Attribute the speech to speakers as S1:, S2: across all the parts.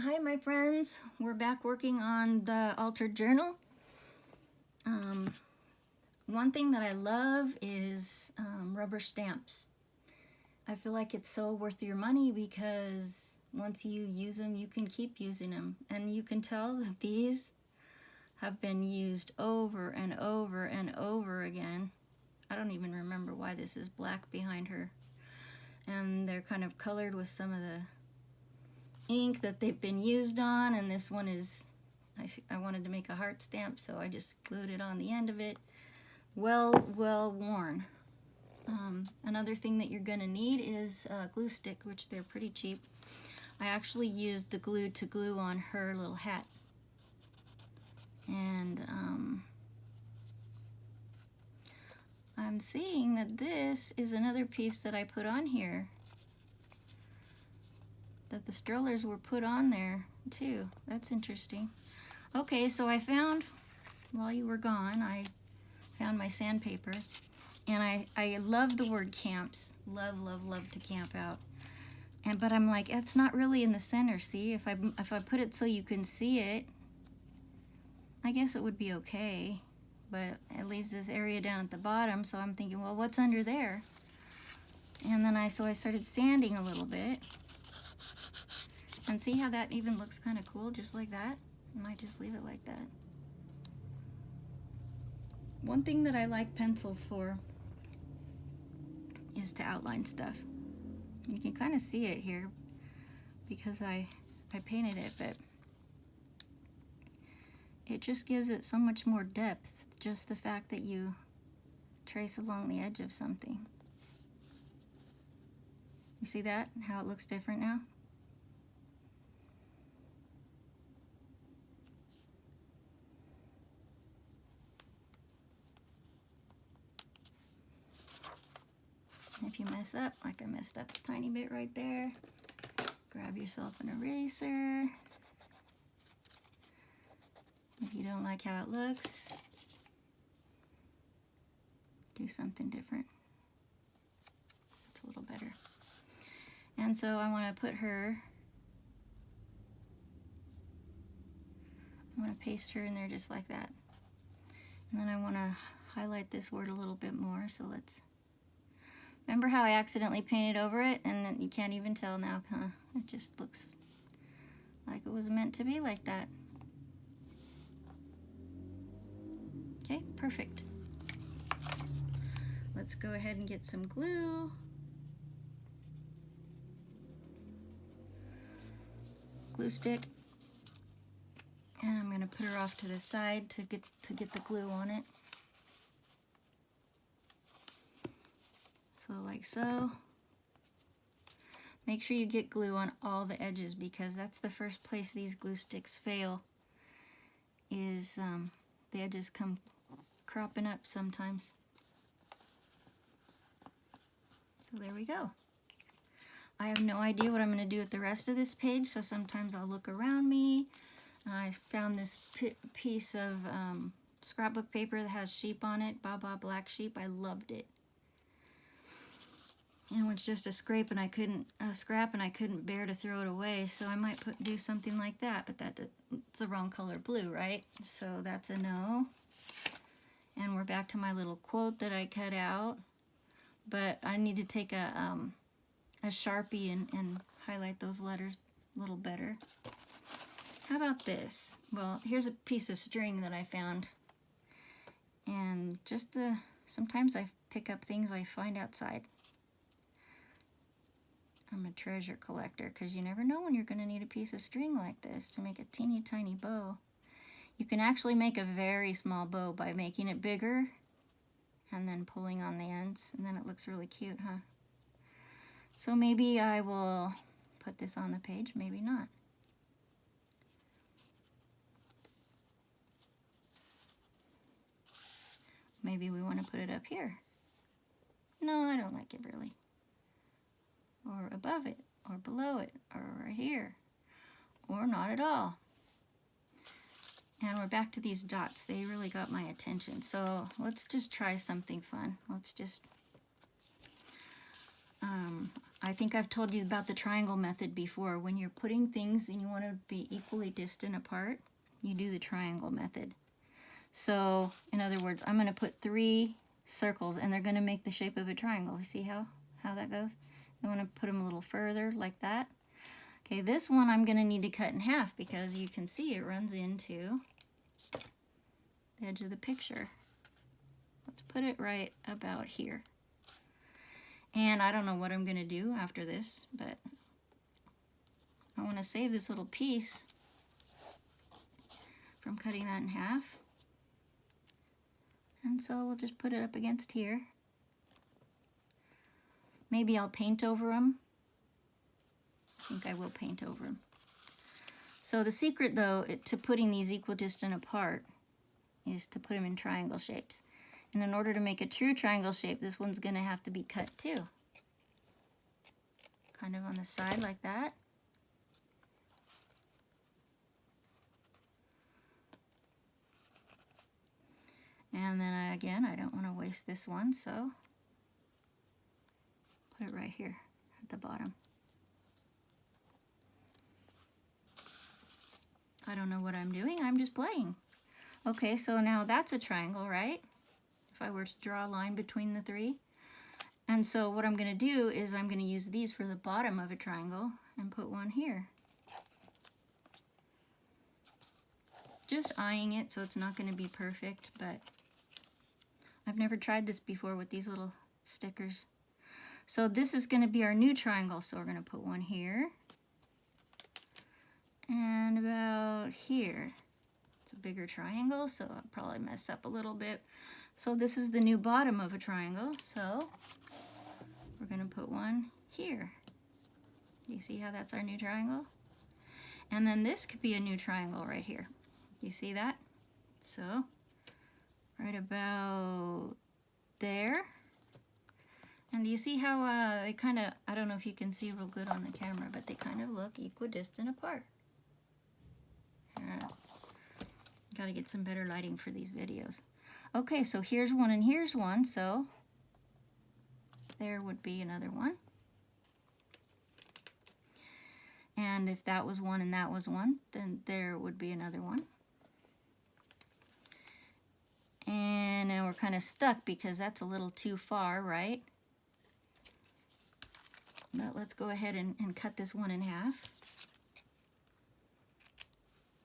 S1: Hi my friends, we're back working on the altered journal. One thing that I love is rubber stamps. I feel like it's so worth your money because once you use them, you can keep using them. And you can tell that these have been used over and over and over again. I don't even remember why this is black behind her. And they're kind of colored with some of the ink that they've been used on, and this one is, I wanted to make a heart stamp, so I just glued it on the end of it. Well worn. Another thing that you're going to need is a glue stick, which they're pretty cheap. I actually used the glue to glue on her little hat. And I'm seeing that this is another piece that I put on here, that the strollers were put on there too. That's interesting. Okay, so I found, while you were gone, I found my sandpaper, and I love the word camps. Love, love, love to camp out. But I'm like, it's not really in the center. See, if I put it so you can see it, I guess it would be okay. But it leaves this area down at the bottom, so I'm thinking, well, what's under there? And then I started sanding a little bit. And see how that even looks kind of cool, just like that? I might just leave it like that. One thing that I like pencils for is to outline stuff. You can kind of see it here because I painted it, but it just gives it so much more depth, just the fact that you trace along the edge of something. You see that? How it looks different now? If you mess up, like I messed up a tiny bit right there, grab yourself an eraser. If you don't like how it looks, do something different. It's a little better. And so I want to put her, I want to paste her in there just like that. And then I want to highlight this word a little bit more, so let's, remember how I accidentally painted over it and you can't even tell now, huh? It just looks like it was meant to be like that. Okay, perfect. Let's go ahead and get some glue. Glue stick. And I'm going to put her off to the side to get the glue on it. So like so. Make sure you get glue on all the edges because that's the first place these glue sticks fail, is the edges come cropping up sometimes. So there we go. I have no idea what I'm going to do with the rest of this page, so sometimes I'll look around me. I found this piece of scrapbook paper that has sheep on it, Baba Black Sheep. I loved it. And it was just a scrap and I couldn't bear to throw it away, so I might do something like that, but it's the wrong color blue, right? So that's a no. And we're back to my little quote that I cut out, but I need to take a Sharpie and highlight those letters a little better. How about this? Well, here's a piece of string that I found, and just sometimes I pick up things I find outside. I'm a treasure collector because you never know when you're going to need a piece of string like this to make a teeny tiny bow. You can actually make a very small bow by making it bigger and then pulling on the ends, and then it looks really cute, huh? So maybe I will put this on the page, maybe not. Maybe we want to put it up here. No, I don't like it really. Or above it, or below it, or right here, or not at all. And we're back to these dots. They really got my attention. So let's just try something fun. Let's just, I think I've told you about the triangle method before. When you're putting things and you want to be equally distant apart, you do the triangle method. So, in other words, I'm going to put 3 circles and they're going to make the shape of a triangle. You see how that goes? I want to put them a little further like that. Okay, this one I'm going to need to cut in half because you can see it runs into the edge of the picture. Let's put it right about here. And I don't know what I'm going to do after this, but I want to save this little piece from cutting that in half. And so we'll just put it up against here. Maybe I'll paint over them. I think I will paint over them. So the secret, though, to putting these equidistant apart is to put them in triangle shapes. And in order to make a true triangle shape, this one's going to have to be cut too. Kind of on the side like that. And then again, I don't want to waste this one, so put it right here at the bottom. I don't know what I'm doing, I'm just playing. Okay, so now that's a triangle, right? If I were to draw a line between the 3. And so what I'm going to do is I'm going to use these for the bottom of a triangle and put one here. Just eyeing it, so it's not going to be perfect, but I've never tried this before with these little stickers. So this is going to be our new triangle, so we're going to put one here. And about here. It's a bigger triangle, so I'll probably mess up a little bit. So this is the new bottom of a triangle, so we're going to put one here. You see how that's our new triangle? And then this could be a new triangle right here. You see that? So right about there. And you see how they kind of, I don't know if you can see real good on the camera, but they kind of look equidistant apart. Got to get some better lighting for these videos. Okay, so here's one and here's one, so there would be another one. And if that was one and that was one, then there would be another one. And now we're kind of stuck because that's a little too far, right? But let's go ahead and cut this one in half.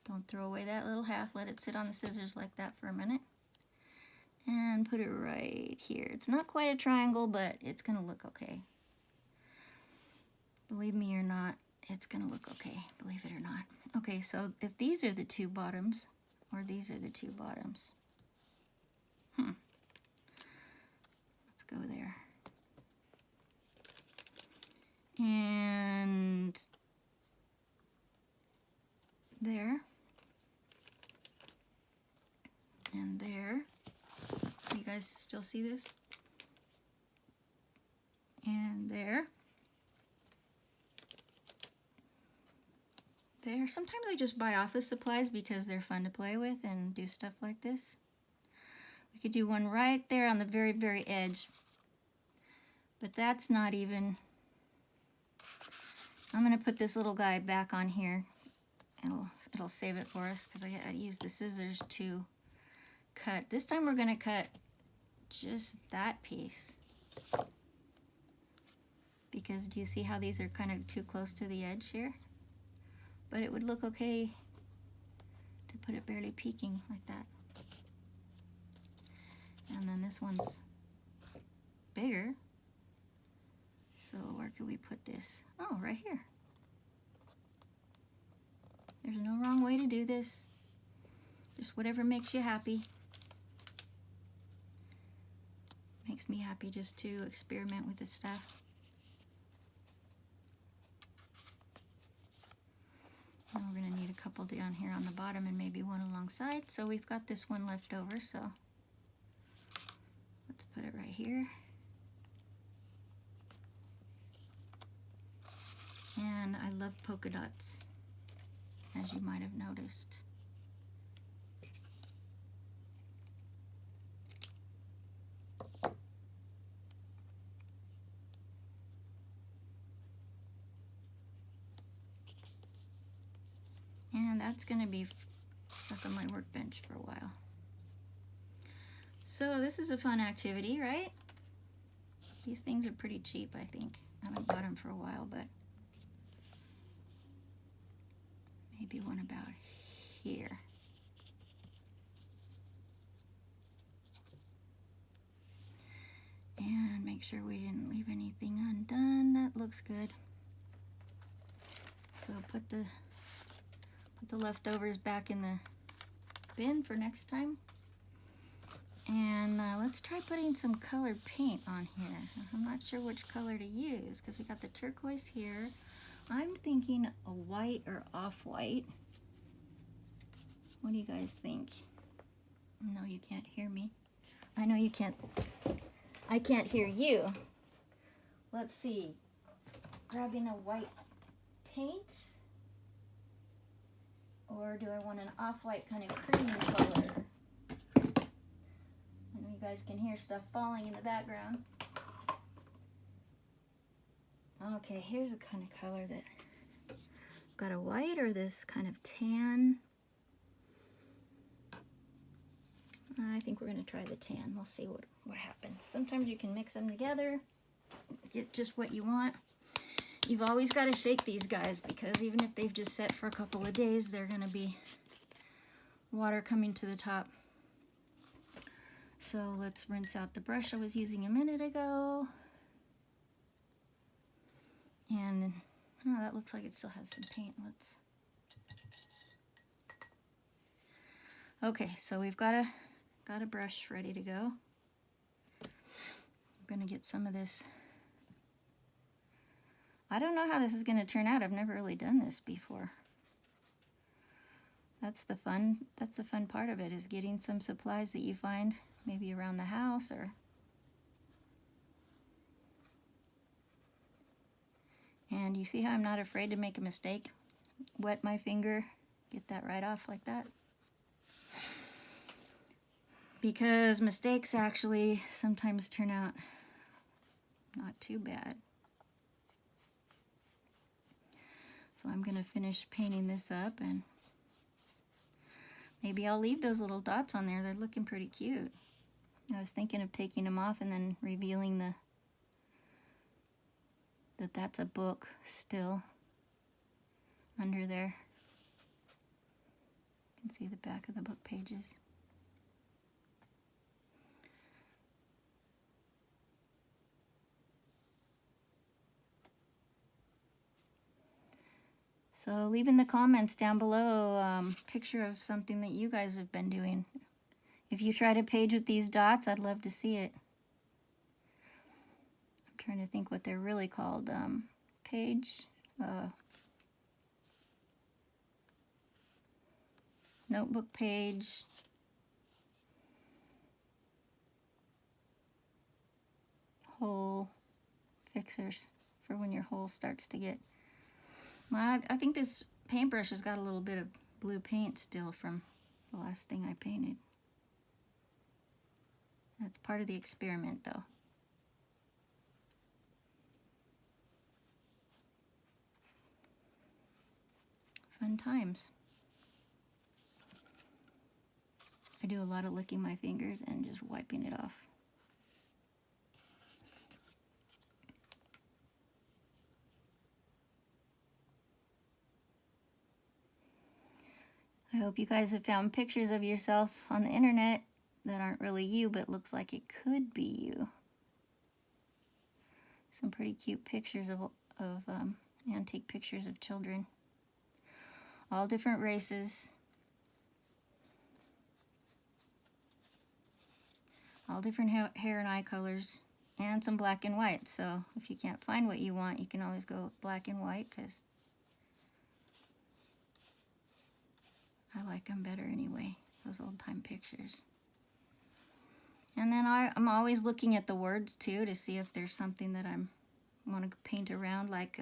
S1: Don't throw away that little half. Let it sit on the scissors like that for a minute. And put it right here. It's not quite a triangle, but it's going to look okay. Believe me or not, it's going to look okay. Believe it or not. Okay, so if these are the 2 bottoms, or these are the 2 bottoms. Let's go there. And there. And there. You guys still see this? And there. There. Sometimes I just buy office supplies because they're fun to play with and do stuff like this. We could do one right there on the very, very edge. But that's not even... I'm going to put this little guy back on here. It'll save it for us because I use the scissors to cut. This time we're going to cut just that piece. Because do you see how these are kind of too close to the edge here? But it would look okay to put it barely peeking like that. And then this one's bigger. So where could we put this? Oh, right here. There's no wrong way to do this. Just whatever makes you happy. Makes me happy just to experiment with this stuff. And we're going to need a couple down here on the bottom and maybe one alongside. So we've got this one left over, so let's put it right here. And I love polka dots, as you might have noticed. And that's gonna be stuck on my workbench for a while. So this is a fun activity, right? These things are pretty cheap, I think. I haven't bought them for a while, but maybe one about here. And make sure we didn't leave anything undone. That looks good. So put the leftovers back in the bin for next time. And let's try putting some colored paint on here. I'm not sure which color to use because we got the turquoise here. I'm thinking a white or off-white. What do you guys think? No, you can't hear me. I know you can't. I can't hear you. Let's see. Grabbing a white paint. Or do I want an off-white kind of creamy color? I know you guys can hear stuff falling in the background. Okay, here's a kind of color that got a white or this kind of tan. I think we're going to try the tan. We'll see what happens. Sometimes you can mix them together, get just what you want. You've always got to shake these guys because even if they've just set for a couple of days, they're going to be water coming to the top. So let's rinse out the brush I was using a minute ago. And oh, that looks like it still has some paint. Okay, so we've got a brush ready to go. I'm gonna get some of this. I don't know how this is gonna turn out. I've never really done this before. That's the fun part of it, is getting some supplies that you find maybe around the house or and you see how I'm not afraid to make a mistake? Wet my finger, get that right off like that. Because mistakes actually sometimes turn out not too bad. So I'm going to finish painting this up and maybe I'll leave those little dots on there. They're looking pretty cute. I was thinking of taking them off and then revealing that's a book still under there. You can see the back of the book pages. So leave in the comments down below picture of something that you guys have been doing. If you try to page with these dots, I'd love to see it. I'm trying to think what they're really called. Page, notebook page, hole fixers for when your hole starts to get. I think this paintbrush has got a little bit of blue paint still from the last thing I painted. That's part of the experiment though. Fun times. I do a lot of licking my fingers and just wiping it off. I hope you guys have found pictures of yourself on the internet that aren't really you, but looks like it could be you. Some pretty cute pictures of antique pictures of children. All different races. All different hair and eye colors. And some black and white. So if you can't find what you want, you can always go black and white because I like them better anyway, those old-time pictures. And then I'm always looking at the words too to see if there's something that I want to paint around, like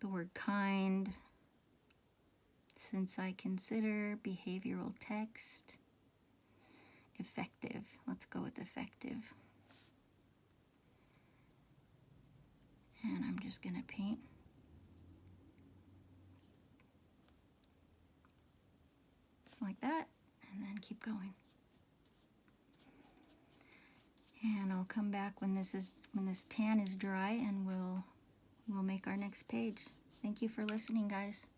S1: the word kind, since I consider, behavioral text, effective. Let's go with effective. And I'm just going to paint. like that, and then keep going. And I'll come back when this tan is dry, and we'll make our next page. Thank you for listening, guys.